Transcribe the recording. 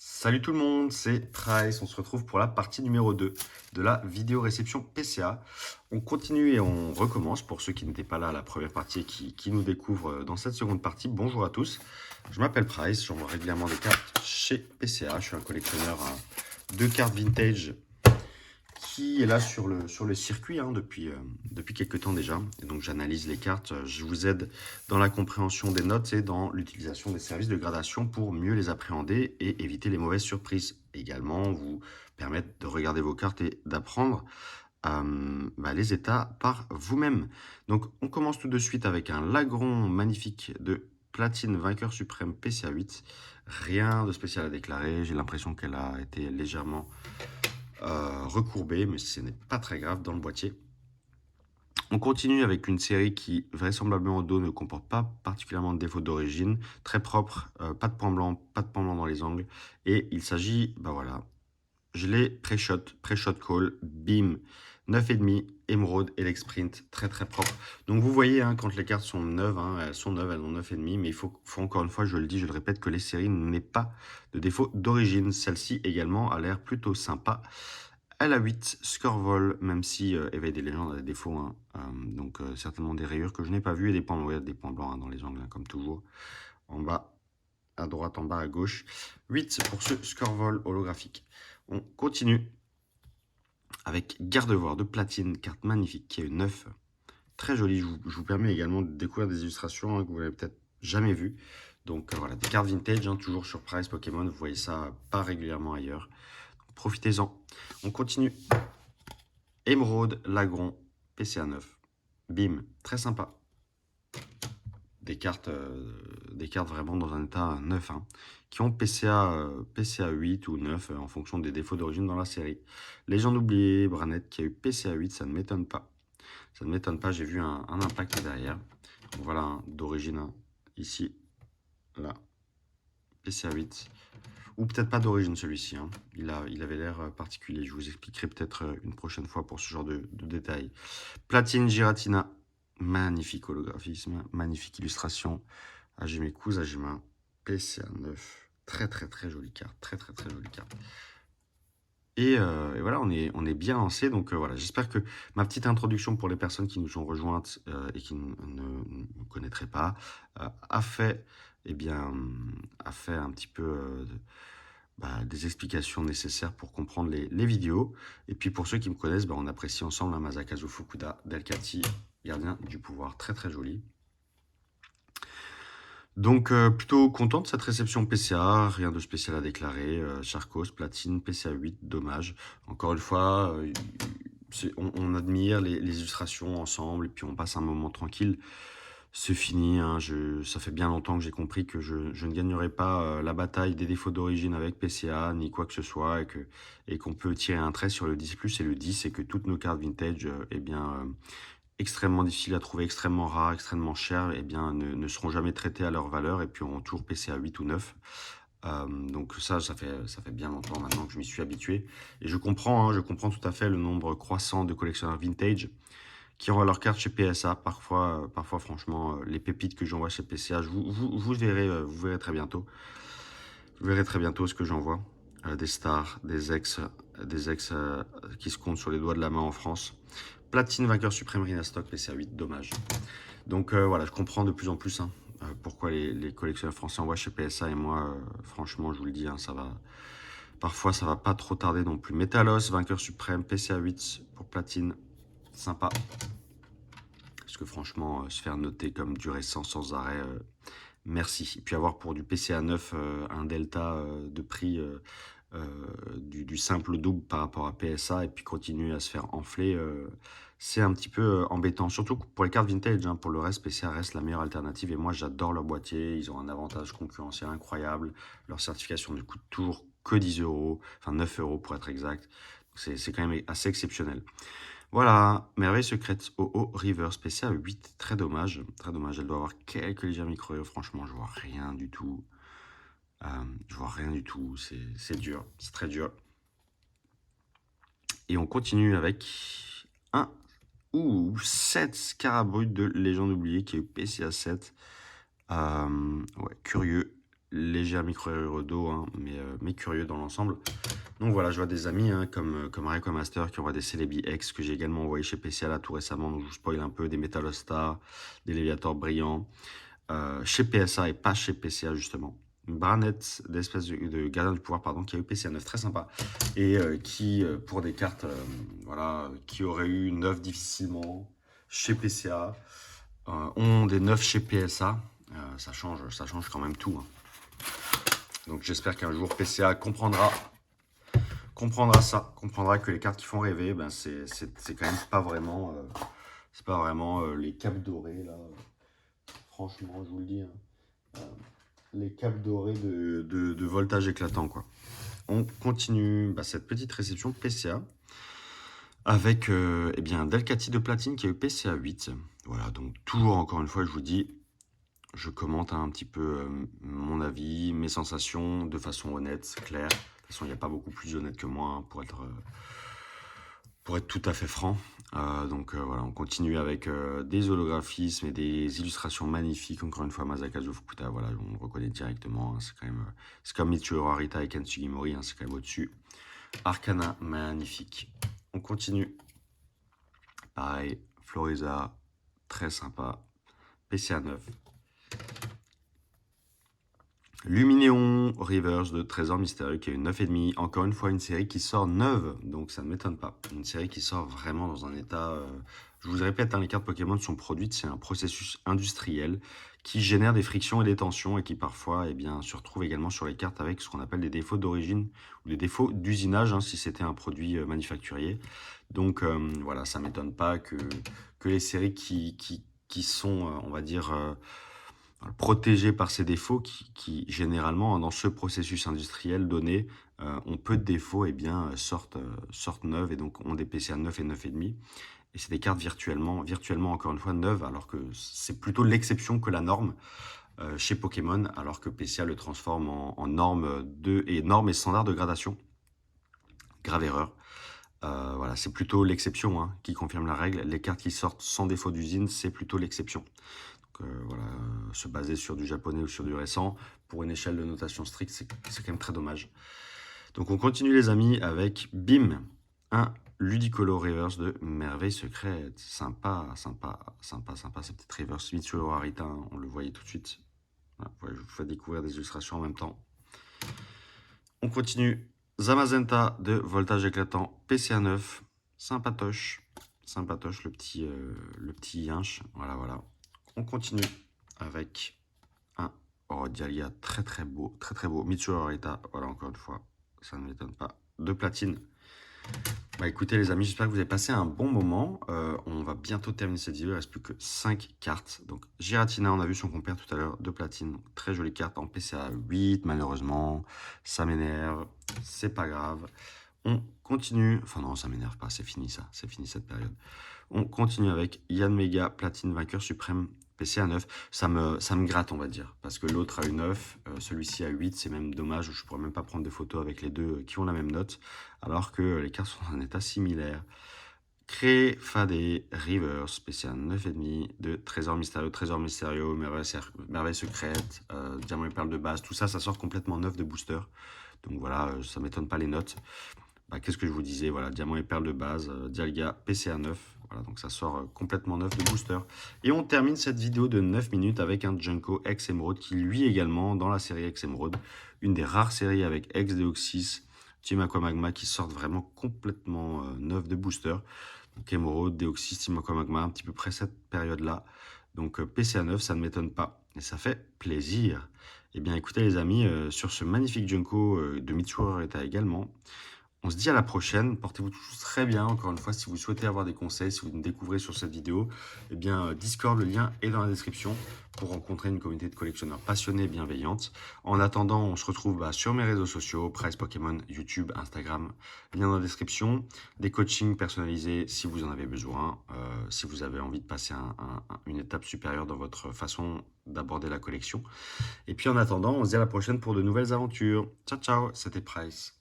Salut tout le monde, c'est Price. On se retrouve pour la partie numéro 2 de la vidéo réception PCA. On continue et on recommence pour ceux qui n'étaient pas là à la première partie et qui nous découvrent dans cette seconde partie. Bonjour à tous, je m'appelle Price, j'envoie régulièrement des cartes chez PCA. Je suis un collectionneur de cartes vintage qui est là sur le circuit depuis quelques temps déjà. Et donc j'analyse les cartes, je vous aide dans la compréhension des notes et dans l'utilisation des services de gradation pour mieux les appréhender et éviter les mauvaises surprises. Également, vous permettre de regarder vos cartes et d'apprendre les états par vous-même. Donc on commence tout de suite avec un Lagron magnifique de platine vainqueur suprême PCA 8. Rien de spécial à déclarer, j'ai l'impression qu'elle a été légèrement recourbé, mais ce n'est pas très grave dans le boîtier. On continue avec une série qui, vraisemblablement au dos, ne comporte pas particulièrement de défauts d'origine, très propre, pas de point blanc dans les angles, et il s'agit, je l'ai pré-shot call, bim, 9,5, émeraude, Elec Sprint, très très propre. Donc vous voyez, quand les cartes sont neuves, elles sont neuves, elles ont 9,5, mais il faut encore une fois, je le dis, je le répète, que les séries n'aient pas de défaut d'origine. Celle-ci également a l'air plutôt sympa. Elle a 8, score vol, même si Éveil des légendes a des défauts, certainement des rayures que je n'ai pas vues et des points blancs dans les angles, comme toujours. En bas, à droite, en bas, à gauche. 8 pour ce score vol holographique. On continue avec Gardevoir de platine, carte magnifique qui est une 9. Très jolie, je vous permets également de découvrir des illustrations que vous n'avez peut-être jamais vues. Donc voilà, des cartes vintage, toujours sur Price Pokémon, vous voyez ça pas régulièrement ailleurs. Profitez-en. On continue. Émeraude, Lagron, PCA 9. Bim, très sympa. Des cartes vraiment dans un état neuf, qui ont PCA 8 ou 9 en fonction des défauts d'origine dans la série. Légende oubliée, Branette qui a eu PCA 8, ça ne m'étonne pas. Ça ne m'étonne pas, j'ai vu un impact derrière. Donc voilà, d'origine ici, là, PCA 8. Ou peut-être pas d'origine celui-ci, il avait l'air particulier. Je vous expliquerai peut-être une prochaine fois pour ce genre de détails. Platine Giratina, magnifique holographisme, magnifique illustration. Hajime Kusajima, PCA 9. Très très très jolie carte, très très très jolie carte. Et voilà, on est bien lancé. Donc voilà, j'espère que ma petite introduction pour les personnes qui nous ont rejointes et qui ne connaîtraient pas a fait un petit peu des explications nécessaires pour comprendre les vidéos. Et puis pour ceux qui me connaissent, on apprécie ensemble Masakazu Fukuda Delcati, gardien du pouvoir, très très joli. Donc plutôt content de cette réception PCA, rien de spécial à déclarer. Charcos, platine, PCA 8, dommage. Encore une fois, on admire les illustrations ensemble et puis on passe un moment tranquille. C'est fini, ça fait bien longtemps que j'ai compris que je ne gagnerai pas la bataille des défauts d'origine avec PCA, ni quoi que ce soit, et qu'on peut tirer un trait sur le 10+, et le 10, et que toutes nos cartes vintage, extrêmement difficiles à trouver, extrêmement rares, extrêmement chères, ne seront jamais traitées à leur valeur, et puis auront toujours PCA 8 ou 9. Donc ça fait bien longtemps maintenant que je m'y suis habitué. Et je comprends tout à fait le nombre croissant de collectionneurs vintage qui envoient leurs cartes chez PSA. Parfois franchement, les pépites que j'envoie chez PCA, vous verrez très bientôt. Vous verrez très bientôt ce que j'envoie. Des stars, des ex qui se comptent sur les doigts de la main en France. Platine, vainqueur suprême, Rinastock, PCA 8, dommage. Donc voilà, je comprends de plus en plus pourquoi les collectionneurs français envoient chez PSA. Et moi, franchement, je vous le dis, parfois ça va pas trop tarder non plus. Metalos, vainqueur suprême, PCA 8 pour platine, sympa. Parce que franchement, se faire noter comme du récent sans arrêt, merci. Et puis avoir pour du PCA 9 un delta de prix du simple au double par rapport à PSA, et puis continuer à se faire enfler, c'est un petit peu embêtant. Surtout pour les cartes vintage, pour le reste, PCA reste la meilleure alternative. Et moi, j'adore leur boîtier. Ils ont un avantage concurrentiel incroyable. Leur certification ne coûte toujours que 10 euros, enfin 9 euros pour être exact. C'est quand même assez exceptionnel. Voilà, Merveille secrète OO Reverse PCA 8, très dommage, elle doit avoir quelques légers micro, franchement je vois rien du tout, c'est dur, c'est très dur. Et on continue avec un ou 7 Scarabrude de Légende oubliée qui est PCA 7, ouais, curieux, légère micro d'eau, hein, mais curieux dans l'ensemble. Donc voilà, je vois des amis hein, comme Reiko Master qui envoient des Celebi X que j'ai également envoyé chez PCA là tout récemment. Donc je vous spoil un peu des Metallostar, des Léviators brillants. Chez PSA et pas chez PCA justement. Barnett d'espèce de gardien du pouvoir pardon, qui a eu PCA 9 très sympa et qui pour des cartes voilà, qui auraient eu 9 difficilement chez PCA ont des 9 chez PSA. Ça change quand même tout. Hein. Donc j'espère qu'un jour PCA comprendra ça, comprendra que les cartes qui font rêver, ben c'est quand même pas vraiment, c'est pas vraiment les capes dorées là. Franchement, je vous le dis, hein, les capes dorées de voltage éclatant quoi. On continue cette petite réception PCA avec eh bien Delcati de platine qui a eu PCA 8. Voilà, donc toujours encore une fois, je vous dis, je commente un petit peu mon avis, mes sensations de façon honnête, claire. De toute façon, il n'y a pas beaucoup plus honnête que moi hein, pour être tout à fait franc. Donc voilà, on continue avec des holographismes et des illustrations magnifiques. Encore une fois, Masakazu Fukuda, voilà, on le reconnaît directement. Hein, c'est quand même, c'est comme Michiru Harita et Ken Sugimori, hein, c'est quand même au-dessus. Arcana, magnifique. On continue. Pareil, Floriza, très sympa. PCA 9. Luminéon Reverse de Trésor Mystérieux qui a une 9,5. Encore une fois, une série qui sort neuve, donc ça ne m'étonne pas. Une série qui sort vraiment dans un état... je vous répète, hein, les cartes Pokémon sont produites, c'est un processus industriel qui génère des frictions et des tensions et qui parfois eh bien, se retrouve également sur les cartes avec ce qu'on appelle des défauts d'origine ou des défauts d'usinage hein, si c'était un produit manufacturier. Donc voilà, ça ne m'étonne pas que les séries qui sont, on va dire... protégé par ces défauts qui généralement, dans ce processus industriel donné, ont peu de défauts et bien sortent neuves et donc ont des PCA 9 et 9,5. Et c'est des cartes virtuellement encore une fois neuves, alors que c'est plutôt l'exception que la norme chez Pokémon, alors que PCA le transforme en norme et standard de gradation. Grave erreur. Voilà, c'est plutôt l'exception hein, qui confirme la règle. Les cartes qui sortent sans défaut d'usine, c'est plutôt l'exception. Voilà, se baser sur du japonais ou sur du récent, pour une échelle de notation stricte, c'est quand même très dommage. Donc on continue les amis avec BIM, un Ludicolo Reverse de Merveille Secrète. Sympa, cette petite Reverse Michiru Harita, hein, on le voyait tout de suite. Voilà, je vous fais découvrir des illustrations en même temps. On continue. Zamazenta de Voltage Éclatant PCA 9. Sympatoche, le petit yinche. Voilà. On continue avec un Dialga très beau, Michiru Harita, voilà encore une fois, ça ne m'étonne pas, de platine. Écoutez les amis, j'espère que vous avez passé un bon moment. On va bientôt terminer cette vidéo, il ne reste plus que 5 cartes. Donc Giratina, on a vu son compère tout à l'heure, de platine, donc, très jolie carte en PCA 8, malheureusement, ça m'énerve, c'est pas grave. On continue, enfin non, ça m'énerve pas, c'est fini ça, c'est fini cette période. On continue avec Yanmega Platine Vainqueur Suprême PCA 9. Ça me gratte, on va dire, parce que l'autre a eu 9, celui-ci a 8, c'est même dommage, je pourrais même pas prendre des photos avec les deux qui ont la même note, alors que les cartes sont en état similaire. Créé Fadé River spécial 9,5 de Trésor Mystérieux, Merveille Secrète, Diamant et Perle de base, tout ça, ça sort complètement neuf de booster. Donc voilà, ça m'étonne pas les notes. Qu'est-ce que je vous disais, voilà, Diamant et Perle de base, Dialga, PCA 9, voilà, donc ça sort complètement neuf de booster. Et on termine cette vidéo de 9 minutes avec un Junko X Emerald qui lui également, dans la série X Emerald, une des rares séries avec X Deoxys, Team Aquamagma qui sortent vraiment complètement neuf de booster. Donc Emerald, Deoxys, Team Aquamagma, un petit peu près cette période-là. Donc PCA 9, ça ne m'étonne pas et ça fait plaisir. Eh bien écoutez les amis, sur ce magnifique Junko de Michiru Harita également, on se dit à la prochaine, portez-vous tous très bien, encore une fois, si vous souhaitez avoir des conseils, si vous me découvrez sur cette vidéo, eh bien Discord, le lien est dans la description pour rencontrer une communauté de collectionneurs passionnés et bienveillantes. En attendant, on se retrouve sur mes réseaux sociaux, Prize Pokémon, YouTube, Instagram, lien dans la description, des coachings personnalisés si vous en avez besoin, si vous avez envie de passer une étape supérieure dans votre façon d'aborder la collection. Et puis en attendant, on se dit à la prochaine pour de nouvelles aventures. Ciao, ciao, c'était Price.